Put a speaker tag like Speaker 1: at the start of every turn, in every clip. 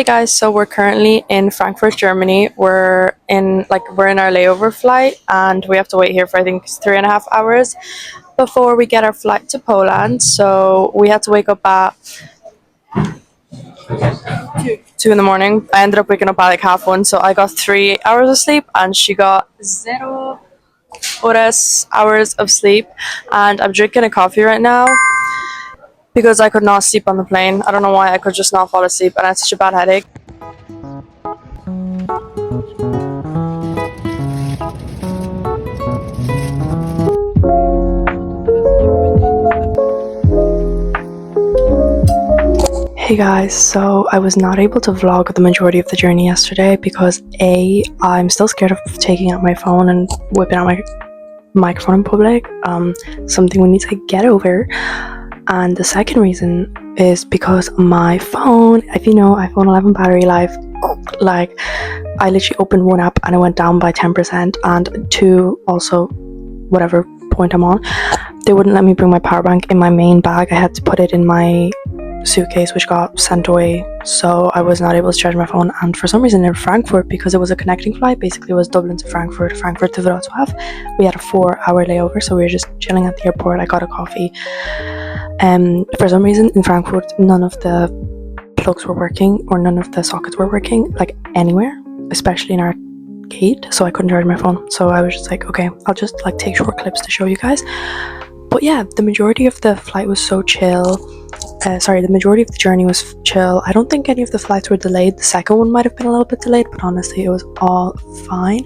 Speaker 1: Hey guys, so we're currently in Frankfurt, Germany. We're in our layover flight and we have to wait here for I think 3.5 hours before we get our flight to Poland. So we had to wake up at 2 in the morning. I ended up waking up at like half one, so I got 3 hours of sleep and she got 0 hours of sleep. And I'm drinking a coffee right now because I could not sleep on the plane. I don't know why, I could just not fall asleep and I had such a bad headache. Hey guys, so I was not able to vlog the majority of the journey yesterday because I'm still scared of taking out my phone and whipping out my microphone in public, something we need to get over. And the second reason is because my phone, if you know, iPhone 11 battery life, like I literally opened one app and it went down by 10%, and two, also whatever point I'm on, they wouldn't let me bring my power bank in my main bag. I had to put it in my suitcase, which got sent away, so I was not able to charge my phone. And for some reason in Frankfurt, because it was a connecting flight, basically it was Dublin to Frankfurt, Frankfurt to Wrocław, we had a 4-hour layover, so we were just chilling at the airport. I got a coffee. For some reason in Frankfurt none of the plugs were working, or none of the sockets were working, like anywhere, especially in our gate, so I couldn't charge my phone. So I was just like, okay, I'll just like take short clips to show you guys. But yeah, the majority of the flight was so chill. The majority of the journey was chill. I don't think any of the flights were delayed. The second one might have been a little bit delayed, but honestly, it was all fine.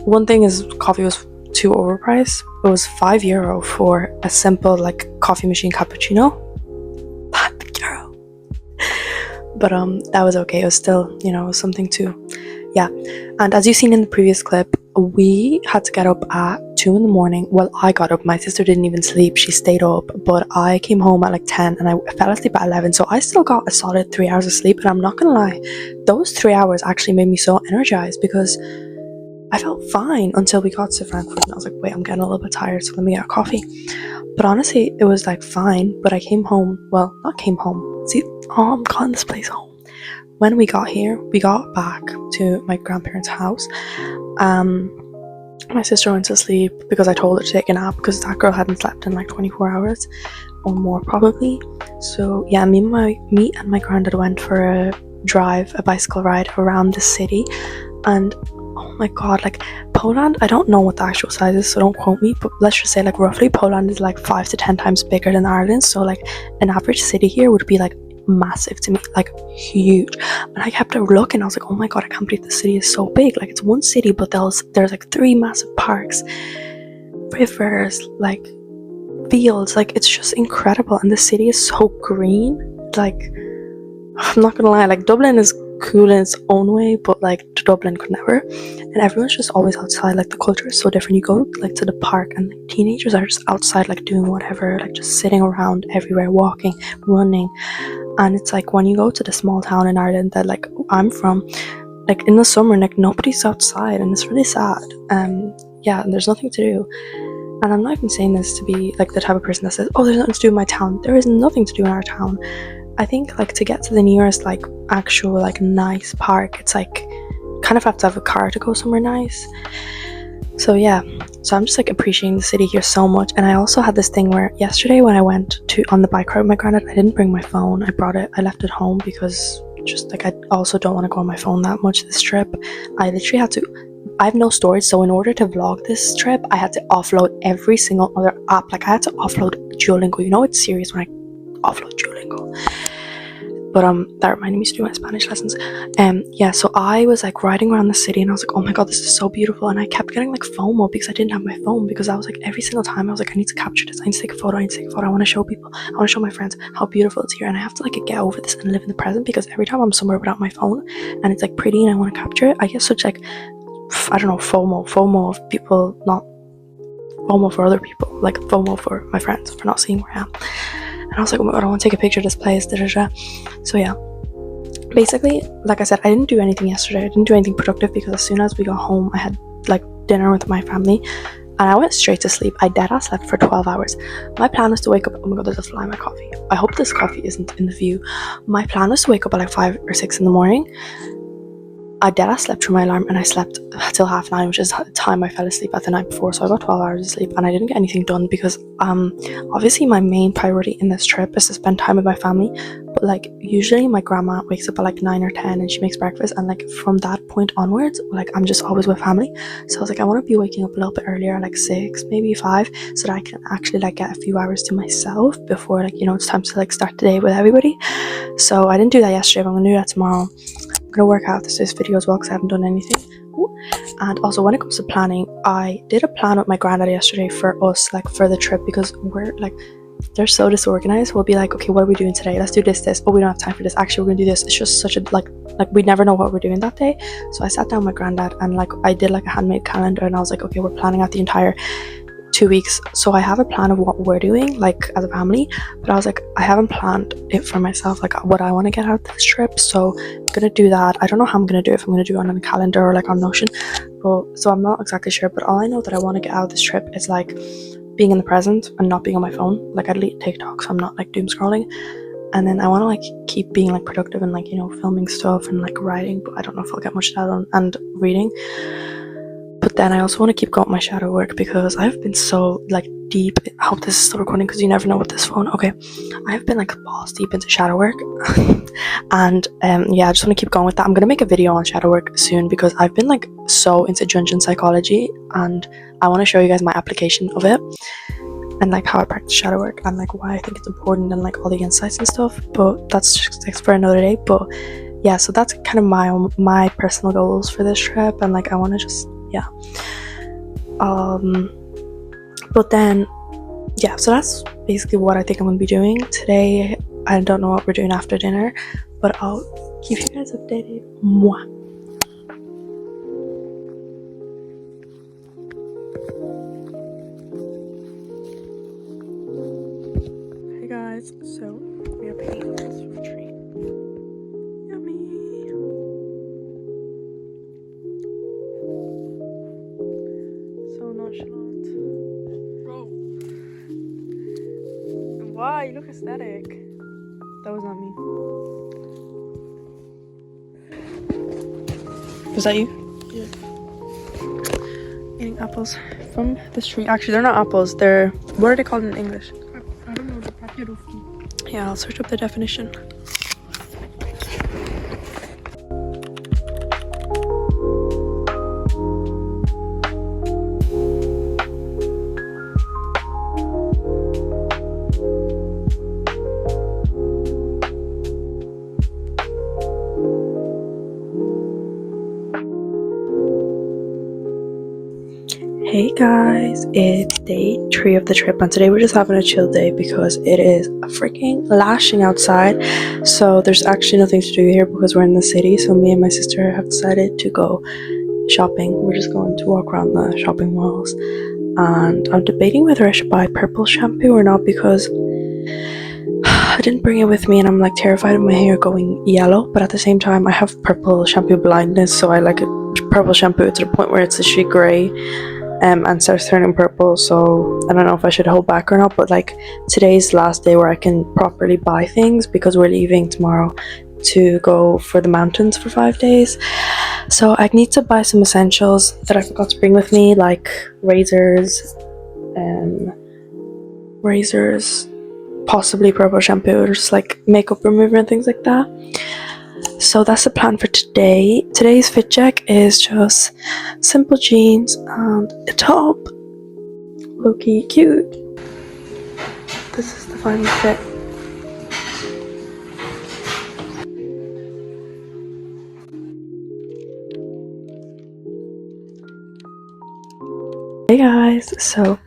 Speaker 1: One thing is, coffee was too overpriced. It was €5 for a simple like coffee machine cappuccino. €5. But that was okay. It was still, it was something too. Yeah. And as you've seen in the previous clip, we had to get up at 2 in the morning. Well, I got up. My sister didn't even sleep. She stayed up. But I came home at like 10 and I fell asleep at 11. So I still got a solid 3 hours of sleep. And I'm not going to lie, those 3 hours actually made me so energized because I felt fine until we got to Frankfurt. And I was like, wait, I'm getting a little bit tired. So let me get a coffee. But honestly, it was like fine. But I came home. Well, not came home. See, I'm calling this place home. When we got here, we got back to my grandparents' house. My sister went to sleep because I told her to take a nap because that girl hadn't slept in like 24 hours or more probably. So yeah, me and my granddad went for a bicycle ride around the city. And oh my god, like Poland, I don't know what the actual size is, so don't quote me, but let's just say like roughly Poland is like 5 to 10 times bigger than Ireland. So like an average city here would be like massive to me, like huge. And I kept looking, I was like, oh my god, I can't believe the city is so big. Like it's one city, but there's like 3 massive parks, rivers, like fields, like it's just incredible. And the city is so green. Like, I'm not gonna lie, like Dublin is cool in its own way, but like Dublin could never. And everyone's just always outside. Like the culture is so different. You go like to the park and like, teenagers are just outside, like doing whatever, like just sitting around everywhere, walking, running. And it's like when you go to the small town in Ireland that like I'm from, like in the summer, like nobody's outside, and it's really sad. Yeah, and there's nothing to do. And I'm not even saying this to be like the type of person that says, oh, there's nothing to do in my town. There is nothing to do in our town. I think like to get to the nearest like actual like nice park, it's like kind of have to have a car to go somewhere nice. So yeah, so I'm just like appreciating the city here so much. And I also had this thing where yesterday when I went on the bike ride with my granddad, I didn't bring my phone. I left it home because just like I also don't want to go on my phone that much this trip. I literally had to, I have no storage, so in order to vlog this trip I had to offload every single other app. Like I had to offload Duolingo. You know it's serious when I offload Duolingo. But that reminded me to do my Spanish lessons. Yeah, so I was like riding around the city and I was like, oh my god, this is so beautiful. And I kept getting like FOMO because I didn't have my phone, because I was like, every single time I was like, I need to capture this, I need to take a photo, I want to show people, I want to show my friends how beautiful it's here. And I have to like get over this and live in the present, because every time I'm somewhere without my phone and it's like pretty and I want to capture it, I get such like, I don't know, FOMO of people, not FOMO for other people, like FOMO for my friends for not seeing where I am. And I was like, oh my god, I want to take a picture of this place, So yeah, basically, like I said, I didn't do anything yesterday. I didn't do anything productive because as soon as we got home, I had like dinner with my family. and I went straight to sleep. I deadass slept for 12 hours. My plan was to wake up. Oh my god, there's a fly in my coffee. I hope this coffee isn't in the view. My plan was to wake up at like 5 or 6 in the morning. I deadass slept through my alarm, and I slept till 9:30, which is the time I fell asleep at the night before. So I got 12 hours of sleep, and I didn't get anything done because obviously my main priority in this trip is to spend time with my family. But like usually my grandma wakes up at like 9 or 10 and she makes breakfast, and like from that point onwards, like I'm just always with family. So I was like, I want to be waking up a little bit earlier, like 6, maybe 5, so that I can actually like get a few hours to myself before like, you know, it's time to like start the day with everybody. So I didn't do that yesterday, but I'm gonna do that tomorrow. I'm gonna work out this video as well because I haven't done anything. And also, when it comes to planning, I did a plan with my granddad yesterday for us, like for the trip, because we're like, they're so disorganized. We'll be like, okay, what are we doing today? Let's do this. Oh, we don't have time for this. Actually, we're gonna do this. It's just such a like we never know what we're doing that day. So I sat down with my granddad and like I did like a handmade calendar, and I was like, okay, we're planning out the entire 2 weeks. So I have a plan of what we're doing like as a family, but I was like, I haven't planned it for myself, like what I want to get out of this trip. So I'm gonna do that. I don't know how I'm gonna do it, if I'm gonna do it on a calendar or like on Notion, but so I'm not exactly sure. But all I know that I want to get out of this trip is like being in the present and not being on my phone. Like I delete TikTok so I'm not like doom scrolling, and then I want to like keep being like productive and like, you know, filming stuff and like writing, but I don't know if I'll get much of that on, and reading. But then I also want to keep going with my shadow work because I've been so like deep. I hope this is still recording because you never know with this phone. Okay, I've been like balls deep into shadow work and yeah, I just want to keep going with that. I'm gonna make a video on shadow work soon because I've been like so into Jungian psychology, and I want to show you guys my application of it and like how I practice shadow work and like why I think it's important and like all the insights and stuff. But that's just for another day. But yeah, so that's kind of my personal goals for this trip, and like I want to just but then yeah, so that's basically what I think I'm gonna be doing today. I don't know what we're doing after dinner, but I'll keep you guys updated. Mwah. Hey guys, so we are picking apples from a tree. Yummy. So nonchalant. Bro. Wow, you look aesthetic. That was not me. Was that you? Yeah. Eating apples from this tree. Actually, they're not apples. They're, what are they called in English? I don't know. They're yeah, I'll search up the definition. Hey guys, it's day 3 of the trip, and today we're just having a chill day because it is freaking lashing outside. So there's actually nothing to do here because we're in the city. So me and my sister have decided to go shopping. We're just going to walk around the shopping malls, and I'm debating whether I should buy purple shampoo or not because I didn't bring it with me, and I'm like terrified of my hair going yellow. But at the same time, I have purple shampoo blindness, so I like purple shampoo to the point where it's literally grey and starts turning purple. So I don't know if I should hold back or not, but like today's the last day where I can properly buy things because we're leaving tomorrow to go for the mountains for 5 days. So I need to buy some essentials that I forgot to bring with me, like razors, possibly purple shampoo, or just like makeup remover and things like that. So that's the plan for today. Today's fit check is just simple jeans and a top. Low-key cute. This is the final fit. Hey guys, so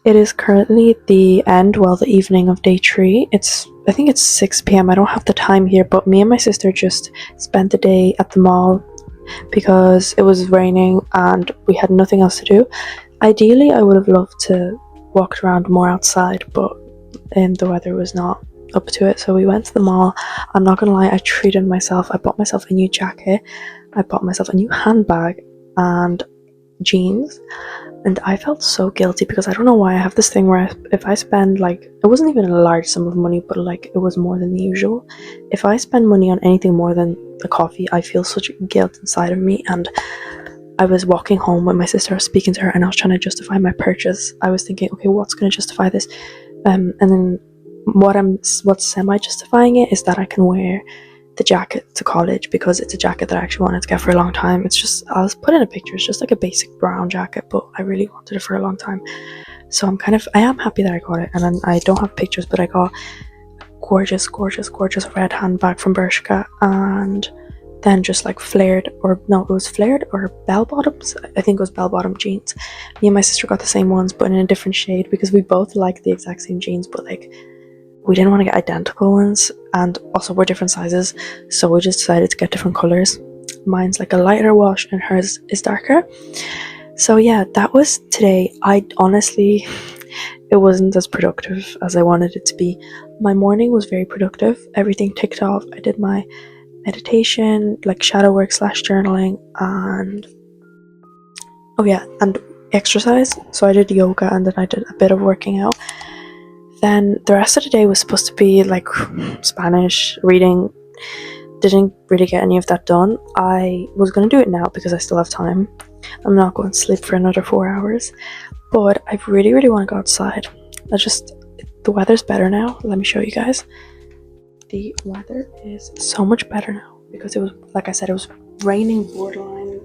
Speaker 1: it is currently the evening of day 3. I think it's 6 p.m. I don't have the time here, but me and my sister just spent the day at the mall because it was raining and we had nothing else to do. Ideally, I would have loved to walk around more outside, but the weather was not up to it, so we went to the mall. I'm not gonna lie, I treated myself. I bought myself a new jacket, I bought myself a new handbag and jeans, And I felt so guilty because I don't know why I have this thing where if I spend like, it wasn't even a large sum of money, but like it was more than the usual. If I spend money on anything more than the coffee, I feel such guilt inside of me. And I was walking home with my sister, I was speaking to her, and I was trying to justify my purchase. I was thinking, okay, what's going to justify this? And then what's semi-justifying it is that I can wear the jacket to college, because it's a jacket that I actually wanted to get for a long time. It's just, I'll put in a picture, it's just like a basic brown jacket, but I really wanted it for a long time. So I am happy that I got it. And then I don't have pictures, but I got gorgeous red handbag from Bershka, and then just like flared, or no, it was flared or bell bottoms. I think it was bell bottom jeans. Me and my sister got the same ones, but in a different shade, because we both like the exact same jeans, but like we didn't want to get identical ones, and also we're different sizes, so we just decided to get different colors. Mine's like a lighter wash and hers is darker. So yeah, that was today. I honestly, it wasn't as productive as I wanted it to be. My morning was very productive. Everything ticked off. I did my meditation, like shadow work / journaling, and oh yeah, and exercise. So I did yoga, and then I did a bit of working out. Then the rest of the day was supposed to be like Spanish, reading. Didn't really get any of that done. I was going to do it now because I still have time. I'm not going to sleep for another 4 hours, but I really want to go outside. The weather's better now. Let me show you guys. The weather is so much better now, because it was, like I said, it was raining borderline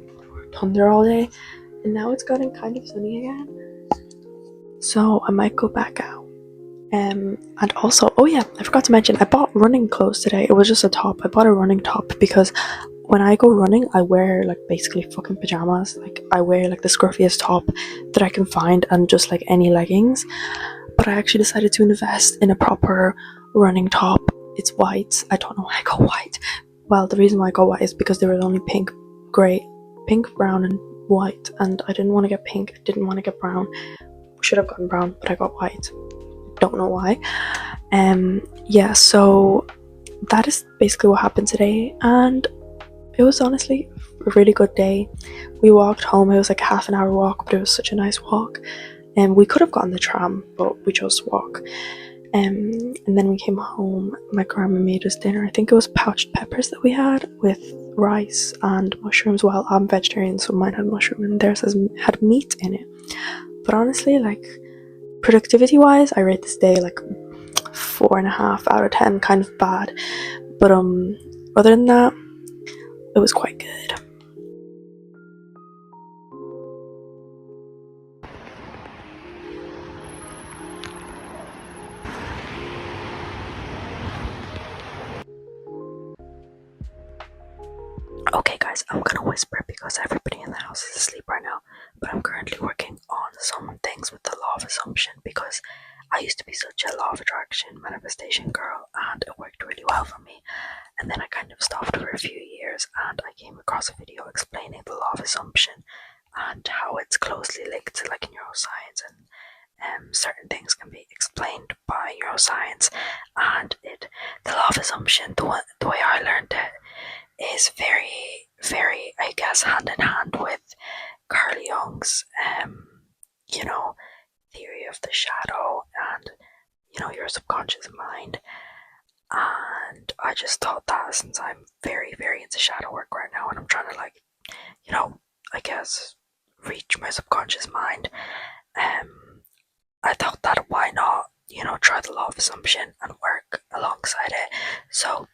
Speaker 1: thunder all day, and now it's gotten kind of sunny again. So I might go back out. And also, oh yeah, I forgot to mention, I bought running clothes today. It was just a top. I bought a running top because when I go running, I wear like basically fucking pajamas. Like I wear like the scruffiest top that I can find, and just like any leggings. But I actually decided to invest in a proper running top. It's white. I don't know why I got white. Well, the reason why I got white is because there was only pink, brown, and white, and I didn't want to get pink. I didn't want to get brown. Should have gotten brown, but I got white. Don't know why. Yeah, so that is basically what happened today, and it was honestly a really good day. We walked home. It was like a half an hour walk, but it was such a nice walk, and we could have gotten the tram, but we chose to walk. And then we came home. My grandma made us dinner. I think it was pouched peppers that we had with rice and mushrooms. Well, I'm vegetarian, so mine had mushroom, and theirs had meat in it. But honestly, like, productivity wise, I rate this day like 4.5 out of 10, kind of bad. But other than that, it was quite good. Okay guys, I'm gonna whisper because everybody in the house is asleep right now, but I'm currently working on some things with the law of assumption, because I used to be such a law of attraction manifestation girl, and it worked really well for me. And then I kind of stopped for a few years, and I came across a video explaining the law of assumption and how it's closely linked to like neuroscience, and certain things can be explained by neuroscience. And the law of assumption, the way I learned it, is very, I guess, hand in hand with Carl Jung's, theory of the shadow, and your subconscious mind. And I just thought that, since I'm very into shadow work right now, and I'm trying to like, I guess, reach my subconscious mind, I thought that why not, try the law of assumption and work alongside it. So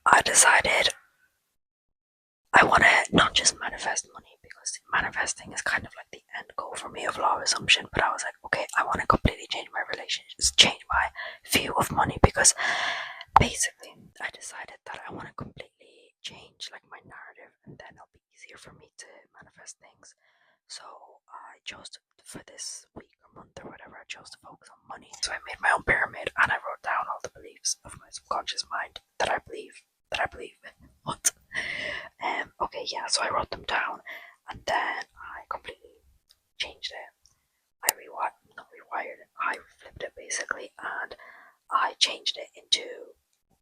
Speaker 1: I decided I want to not just manifest money, because manifesting is kind of like the end goal for me of law of assumption, but I was like, okay, I want to completely change my relationships, change my view of money, because basically I decided that I want to completely change like my narrative, and then it'll be easier for me to manifest things. So I chose for this week or month or whatever, I chose to focus on money. So I made my own pyramid, and I wrote down all the beliefs of my subconscious mind that I believe in. What? Okay, yeah, so I wrote them down, and then I completely changed it. I rewired it, I flipped it basically, and I changed it into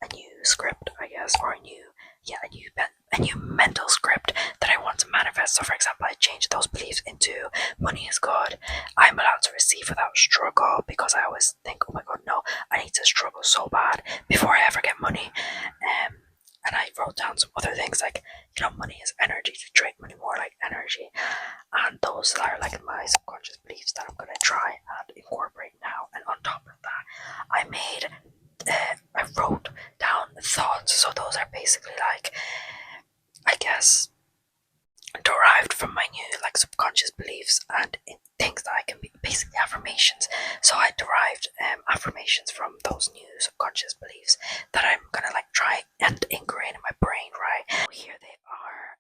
Speaker 1: a new script, I guess, or a new mental script that I want to manifest yes, so for example, I changed those beliefs into money is good, I'm allowed to receive without struggle, because I always think, oh my god, no, I need to struggle so bad before I ever get money. And I wrote down some other things like, you know, money is energy, to treat money more like energy. And those are like my subconscious beliefs that I'm gonna try and incorporate now. And on top of that, I wrote down thoughts. So those are basically like, I guess, derived from my new like subconscious beliefs and things that I can be basically affirmations. So I derived affirmations from those new subconscious beliefs that I'm gonna like try and ingrain in my brain, right? Here they are.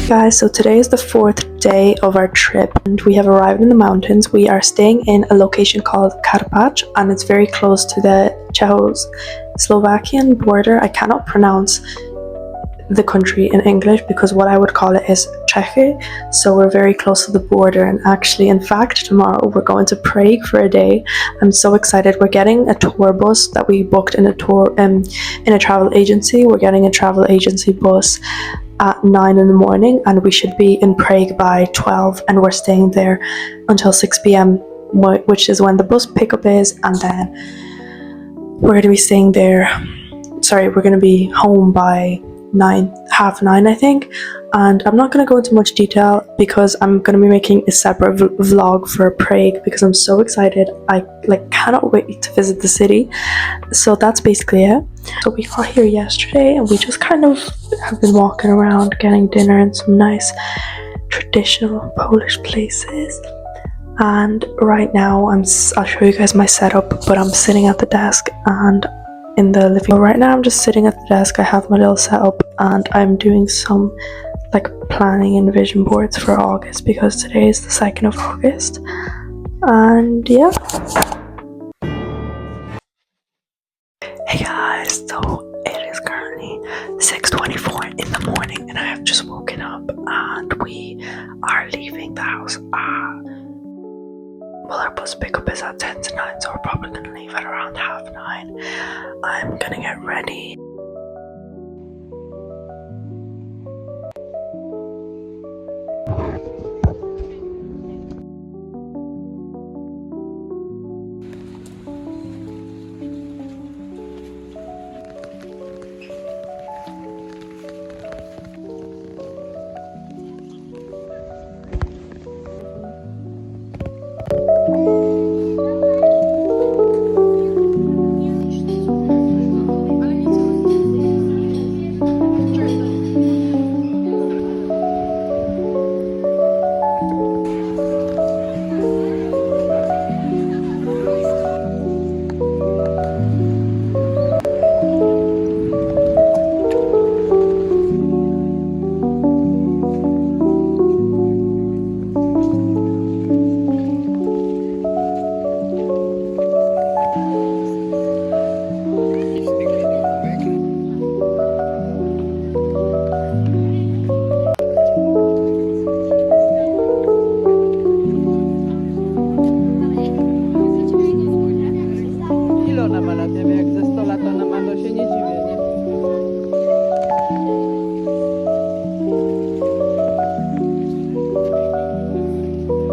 Speaker 1: Guys, so today is the 4th day of our trip and we have arrived in the mountains. We are staying in a location called Karpacz and it's very close to the Czechoslovakian border. I cannot pronounce the country in English because what I would call it is Czechy. So we're very close to the border, and actually, in fact, tomorrow we're going to Prague for a day. I'm so excited. We're getting a tour bus that we booked in a travel agency. We're getting a travel agency bus at 9 in the morning and we should be in Prague by 12, and we're staying there until 6 p.m, which is when the bus pickup is, and then we're going to be staying there. Sorry, we're going to be home by 9:30, I think. And I'm not going to go into much detail because I'm going to be making a separate vlog for Prague because I'm so excited. I cannot wait to visit the city. So that's basically it. So we got here yesterday and we just kind of have been walking around getting dinner in some nice traditional Polish places. And right now I'll show you guys my setup, but I'm sitting at the desk and in the living room. Right now I'm just sitting at the desk. I have my little setup and I'm doing some like planning and vision boards for August because today is the 2nd of August. And yeah. Hey guys, so it is currently 6:24 in the morning and I have just woken up and we are leaving the house. Well, our bus pickup is at 10 to 9, so we're probably going to leave at around 9:30. I'm going to get ready.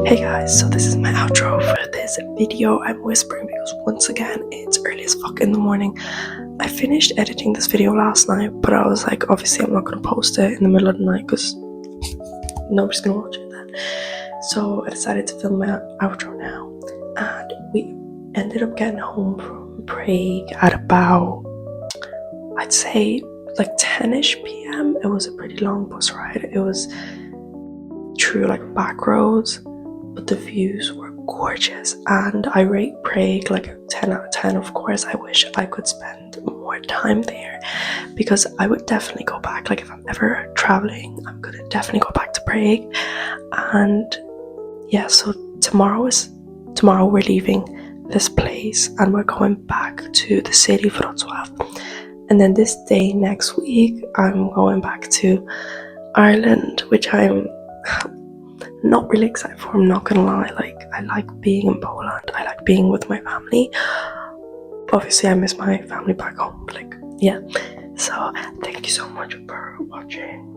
Speaker 1: Hey guys, so this is my outro for this video. I'm whispering because once again it's early as fuck in the morning. I finished editing this video last night, but I was like, obviously I'm not going to post it in the middle of the night because nobody's going to watch it then. So I decided to film my outro now, and we ended up getting home from Prague at about, I'd say like 10ish p.m. It was a pretty long bus ride. It was through like back roads, but the views were gorgeous and I rate Prague like a 10 out of 10. Of course, I wish I could spend more time there because I would definitely go back. Like if I'm ever traveling, I'm gonna definitely go back to Prague. And yeah, so tomorrow we're leaving this place and we're going back to the city Wrocław, and then this day next week I'm going back to Ireland, which I'm not really excited for, I'm not gonna lie. Like, I like being in Poland, I like being with my family, obviously I miss my family back home, but like, yeah. So thank you so much for watching.